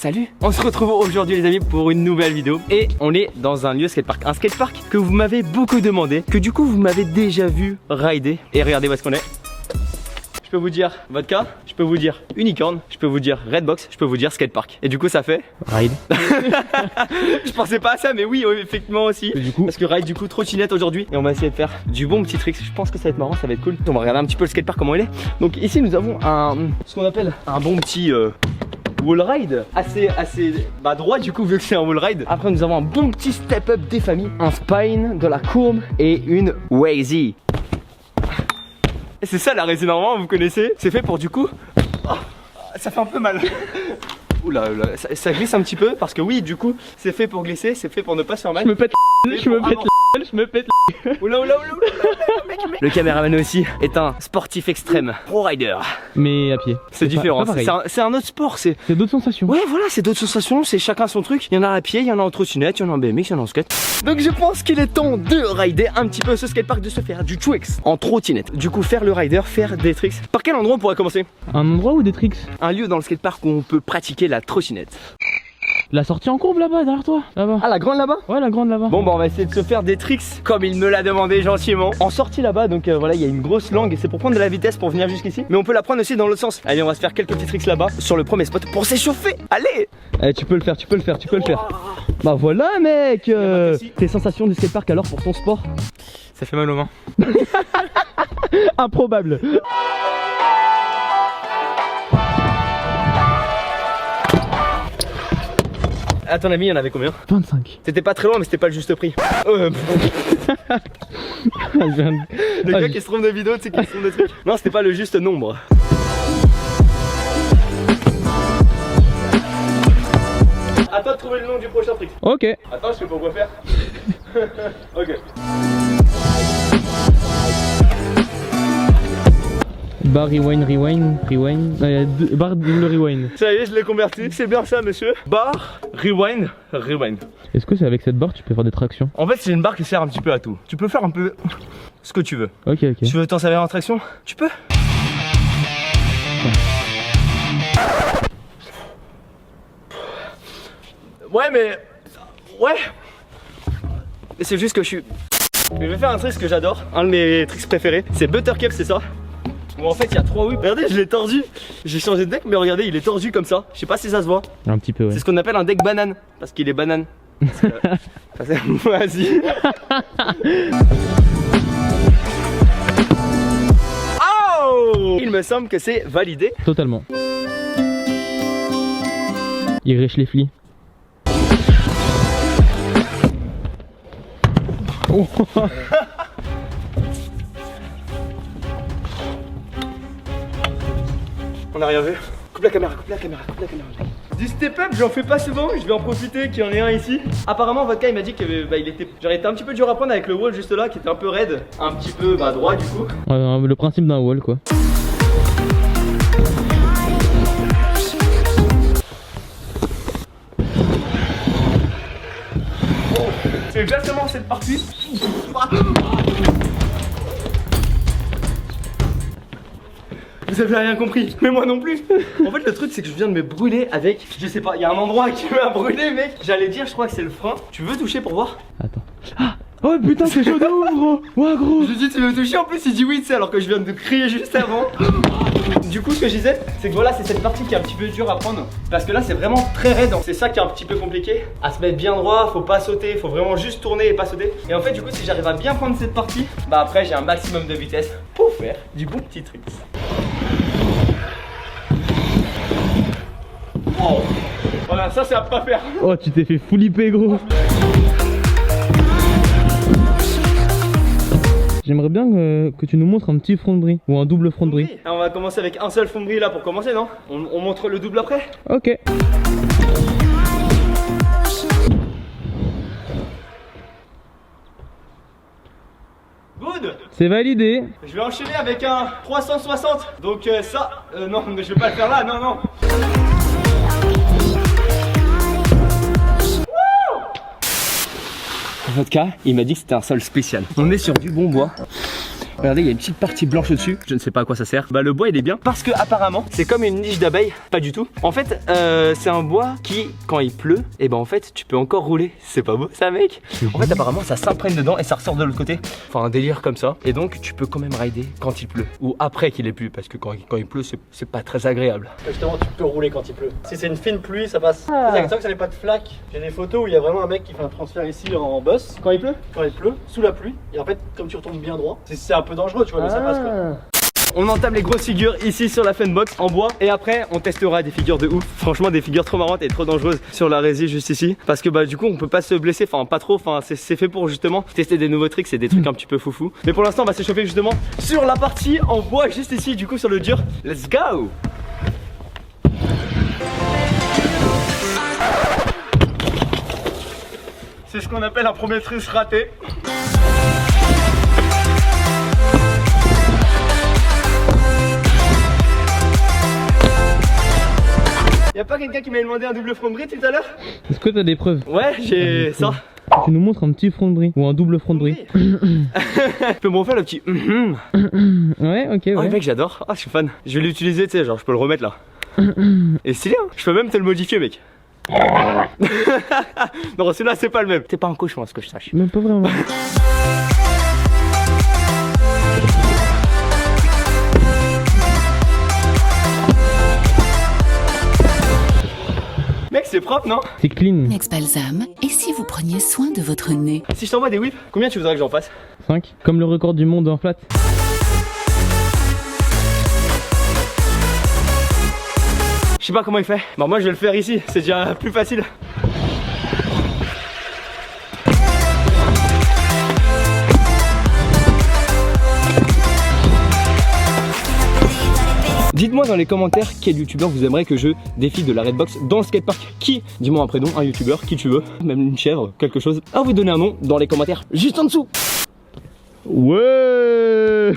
Salut. On se retrouve aujourd'hui les amis pour une nouvelle vidéo. Et on est dans un lieu skatepark. Un skatepark que vous m'avez beaucoup demandé, que du coup vous m'avez déjà vu rider. Et regardez où est-ce qu'on est. Je peux vous dire vodka, je peux vous dire unicorn, je peux vous dire redbox, je peux vous dire skatepark. Et du coup ça fait ride. Je pensais pas à ça mais oui, effectivement aussi. Et du coup, parce que ride du coup trottinette aujourd'hui. Et on va essayer de faire du bon petit trick. Je pense que ça va être marrant, ça va être cool. On va regarder un petit peu le skatepark comment il est. Donc ici nous avons ce qu'on appelle un bon petit wall ride assez droit du coup vu que c'est un wall ride. Après nous avons un bon petit step up des familles, un spine, de la courbe et une wazy. Et c'est ça la résine normalement, vous connaissez. C'est fait pour du coup ça fait un peu mal. Oula, ça glisse un petit peu parce que oui du coup c'est fait pour glisser, c'est fait pour ne pas se faire mal. Je me pète Oula. Le caméraman aussi est un sportif extrême, pro rider. Mais à pied. C'est différent, c'est un autre sport. C'est d'autres sensations. Ouais voilà, c'est d'autres sensations, c'est chacun son truc. Il y en a à pied, il y en a en trottinette, il y en a en BMX, il y en a en skate. Donc je pense qu'il est temps de rider un petit peu ce skatepark, de se faire du tricks en trottinette. Du coup faire le rider, faire des tricks. Par quel endroit on pourrait commencer? Un endroit ou des tricks? Un lieu dans le skatepark où on peut pratiquer la trottinette. La sortie en courbe là-bas, derrière toi, là-bas. Ah la grande là-bas? Ouais, la grande là-bas. Bon bah on va essayer de se faire des tricks comme il me l'a demandé gentiment. En sortie là-bas, donc voilà, il y a une grosse langue et c'est pour prendre de la vitesse pour venir jusqu'ici. Mais on peut la prendre aussi dans l'autre sens. Allez, on va se faire quelques petits tricks là-bas sur le premier spot pour s'échauffer. Allez. Eh, tu peux le faire. Bah voilà mec. Tes sensations du skatepark alors pour ton sport? Ça fait mal aux mains. Improbable. À ton avis, il y en avait combien? 25. C'était pas très loin, mais c'était pas le juste prix. Le gars qui se trompe de vidéo, tu sais, qui se trompe de trucs. Non, c'était pas le juste nombre. À toi de trouver le nom du prochain trick. Ok. Attends, je sais pas quoi faire. Ok. Bar rewind. Bar double rewind. Ça y est, je l'ai converti. C'est bien ça, monsieur. Bar, rewind. Est-ce que c'est avec cette barre tu peux faire des tractions? En fait, c'est une barre qui sert un petit peu à tout. Tu peux faire un peu ce que tu veux. Ok. Tu veux t'en servir en traction? Tu peux. Ouais, mais. Ouais. C'est juste que je suis. Je vais faire un trick que j'adore. Un de mes tricks préférés. C'est Buttercup, c'est ça? Où en fait il y a 3 whips. Regardez, je l'ai tordu. J'ai changé de deck, mais regardez, il est tordu comme ça. Je sais pas si ça se voit. Un petit peu, ouais. C'est ce qu'on appelle un deck banane. Parce qu'il est banane. Vas-y. Oh! Il me semble que c'est validé. Totalement. Il rêche les flics. Oh. On a rien vu. Coupe la caméra. Du step up, j'en fais pas souvent, je vais en profiter qu'il y en ait un ici. Apparemment, votre gars il m'a dit que il était un petit peu dur à prendre avec le wall juste là, qui était un peu raide, un petit peu droit du coup. Ouais, le principe d'un wall quoi. C'est exactement cette partie. Vous avez rien compris, mais moi non plus. En fait le truc c'est que je viens de me brûler avec, je sais pas, il y a un endroit qui m'a brûlé mec. J'allais dire, je crois que c'est le frein. Tu veux toucher pour voir? Attends. Ah oh putain c'est chaud de ouf gros. Ouais gros. Je dis tu veux toucher, en plus il dit oui tu sais, alors que je viens de crier juste avant. Du coup ce que je disais c'est que voilà, c'est cette partie qui est un petit peu dure à prendre. Parce que là c'est vraiment très raide. C'est ça qui est un petit peu compliqué. À se mettre bien droit, faut pas sauter, faut vraiment juste tourner et pas sauter. Et en fait du coup si j'arrive à bien prendre cette partie, bah après j'ai un maximum de vitesse pour faire du bon petit trick. Oh. Voilà, ça c'est à pas faire. Oh tu t'es fait flipper gros. J'aimerais bien que tu nous montres un petit front de bris ou un double front de bris. On va commencer avec un seul front de bris là pour commencer, non? On montre le double après? Ok. Good. C'est validé. Je vais enchaîner avec un 360. Donc ça, non, mais je vais pas le faire là, non. Vodka, il m'a dit que c'était un sol spécial. On est sur du bon bois. Regardez, il y a une petite partie blanche au-dessus. Je ne sais pas à quoi ça sert. Bah le bois il est bien parce que apparemment c'est comme une niche d'abeille. Pas du tout. En fait c'est un bois qui quand il pleut, et ben en fait tu peux encore rouler. C'est pas beau ça mec? En fait apparemment ça s'imprègne dedans et ça ressort de l'autre côté. Enfin un délire comme ça. Et donc tu peux quand même rider quand il pleut. Ou après qu'il ait plu. Parce que quand il pleut c'est pas très agréable. Justement tu peux rouler quand il pleut. Si c'est une fine pluie ça passe. C'est exactement que ça n'est pas de flaque. J'ai des photos où il y a vraiment un mec qui fait un transfert ici en boss. Quand il pleut, sous la pluie. Et en fait comme tu retombes bien droit, c'est un peu dangereux tu vois mais ça passe quoi. On entame les grosses figures ici sur la Funbox en bois et après on testera des figures de ouf. Franchement des figures trop marrantes et trop dangereuses sur la résie juste ici. Parce que bah du coup on peut pas se blesser, enfin pas trop, enfin c'est fait pour justement tester des nouveaux tricks et des trucs un petit peu foufou. Mais pour l'instant on va s'échauffer justement sur la partie en bois juste ici, du coup sur le dur. Let's go! C'est ce qu'on appelle un premier trick raté. Y'a pas quelqu'un qui m'a demandé un double front de bris tout à l'heure? Est-ce que t'as des preuves? Ouais, j'ai ça. Tu nous montres un petit front de bris ou un double front de bris? Tu peux me refaire le petit Ouais, ok, ouais. Oh mec j'adore, ah je suis fan. Je vais l'utiliser, tu sais, genre je peux le remettre là. Et stylé hein. Je peux même te le modifier mec. Non celui-là c'est pas le même. T'es pas un cochon à ce que je sache. Même pas vraiment. Mec c'est propre non? C'est clean. Next Balsam, et si vous preniez soin de votre nez? Si je t'envoie des whips, combien tu voudrais que j'en fasse? 5. Comme le record du monde en flat. Je sais pas comment il fait. Bah moi je vais le faire ici, c'est déjà plus facile. Dites-moi dans les commentaires quel youtubeur vous aimeriez que je défie de la Redbox dans le skatepark. Qui? Dis-moi un prénom, un youtubeur, qui tu veux, même une chèvre, quelque chose. À vous donner un nom dans les commentaires juste en dessous. Ouais.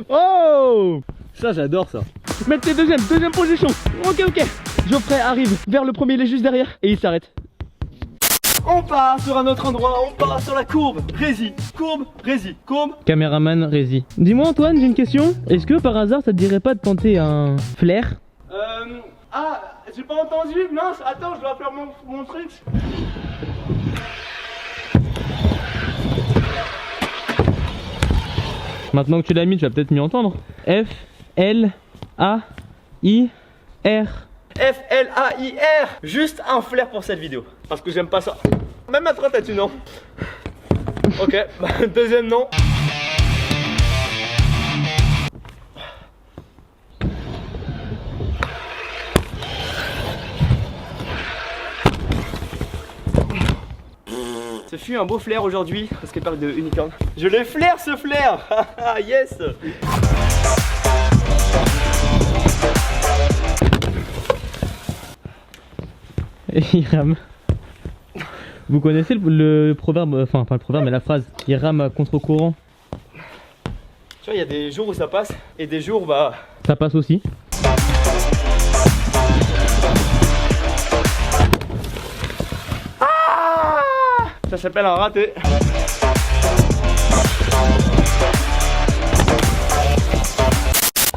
Oh, ça j'adore ça. Mettez deuxième position. Ok. Geoffrey arrive vers le premier, il est juste derrière et il s'arrête. On part sur un autre endroit, on part sur la courbe. Rési, courbe, rési, courbe. Caméraman Rési. Dis-moi Antoine, j'ai une question. Est-ce que par hasard ça te dirait pas de tenter un flair? Ah, j'ai pas entendu, mince, attends, je dois faire mon truc. Maintenant que tu l'as mis, tu vas peut-être mieux entendre. F-L-A-I-R. F-L-A-I-R. Juste un flair pour cette vidéo. Parce que j'aime pas ça. Même à 3 t'as tu non. Ok, bah, deuxième nom. Ce fut un beau flair aujourd'hui, parce qu'elle parle de unicorn. Je l'ai flair ce flair. Yes. Et il rame. Vous connaissez le proverbe, enfin pas le proverbe mais la phrase, il rame à contre-courant. Tu vois, il y a des jours où ça passe et des jours bah... Ça passe aussi. Ah, ça s'appelle un raté.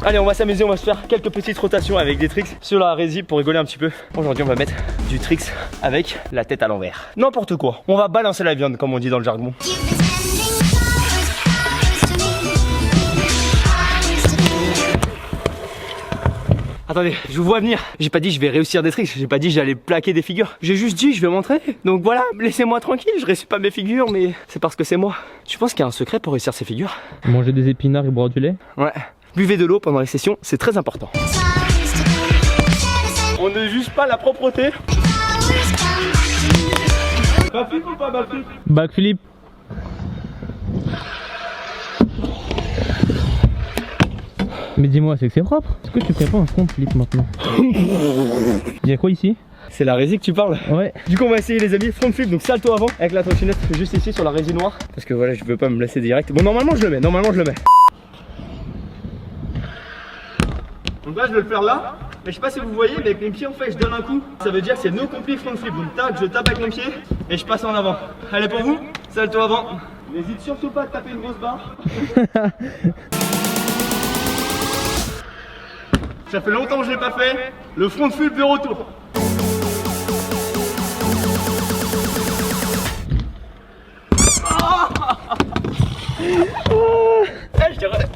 Allez, on va s'amuser, on va se faire quelques petites rotations avec des tricks sur la résie pour rigoler un petit peu. Aujourd'hui, on va mettre du tricks avec la tête à l'envers. N'importe quoi. On va balancer la viande, comme on dit dans le jargon. Attendez, je vous vois venir. J'ai pas dit je vais réussir des tricks, j'ai pas dit j'allais plaquer des figures. J'ai juste dit je vais m'entraîner. Donc voilà, laissez-moi tranquille, je réussis pas mes figures, mais c'est parce que c'est moi. Tu penses qu'il y a un secret pour réussir ces figures? Manger des épinards et boire du lait. Ouais. Buvez de l'eau pendant les sessions, c'est très important. On ne juge pas la propreté. Backflip ou pas backflip? Backflip. Mais dis-moi, c'est que c'est propre. Est-ce que tu ferais pas un front flip maintenant? Il y a quoi ici? C'est la résie que tu parles? Ouais. Du coup on va essayer les amis, front flip, donc salto avant avec la trottinette juste ici sur la résie noire. Parce que voilà, je veux pas me laisser direct. Bon normalement je le mets, Donc là je vais le faire là. Mais je sais pas si vous voyez, mais avec mes pieds en fait je donne un coup. Ça veut dire que c'est no complete front flip. Donc tac, je tape avec mon pied et je passe en avant. Allez pour vous, salto avant. N'hésite surtout pas à te taper une grosse barre. Ça fait longtemps que je l'ai pas fait. Le front flip de retour.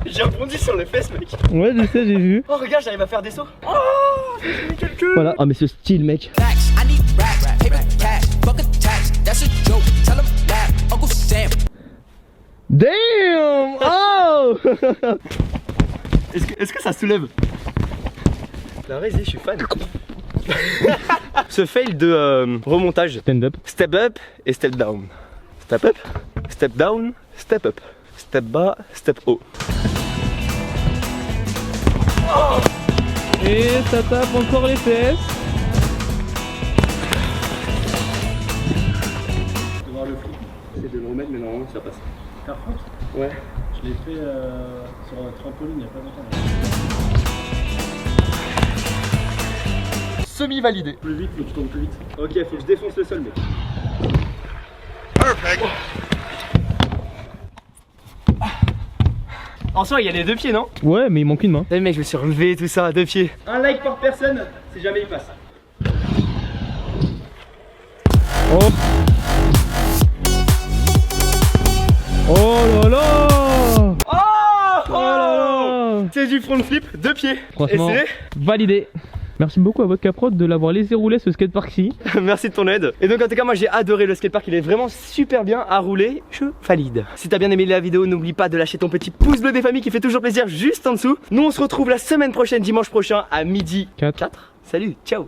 J'ai rebondi sur les fesses, mec. Ouais, je sais, j'ai vu. Oh, regarde, j'arrive à faire des sauts. Oh, j'ai mis quelques. Voilà, ah mais ce style, mec. Damn! Oh! Est-ce que ça soulève? Non, vas-y, je suis fan. Ce fail de remontage. Stand up. Step up et step down. Step up, step down, step up. Step bas, step haut. Et ça tape encore les fesses. De voir le flip. J'essaie de le remettre, mais normalement ça passe. Par contre, Ouais. je l'ai fait sur un trampoline il n'y a pas longtemps. Semi-validé. Plus vite, mais tu tombes plus vite. Ok, faut que je défonce le sol, mec. En soi, il y a les deux pieds, non? Ouais, mais il manque une main. Eh mec, je me suis relevé, tout ça, à deux pieds. Un like par personne, si jamais il passe. Oh. Oh là là! Oh, Oh là là! C'est du front flip, deux pieds. Franchement, Et validé. Merci beaucoup à Vodka Prod de l'avoir laissé rouler ce skatepark-ci. c'est... Merci de ton aide. Et donc en tout cas, moi j'ai adoré le skatepark, il est vraiment super bien à rouler. Je valide. Si t'as bien aimé la vidéo, n'oublie pas de lâcher ton petit pouce bleu des familles qui fait toujours plaisir juste en dessous. Nous on se retrouve la semaine prochaine, dimanche prochain à midi 4. Salut, ciao.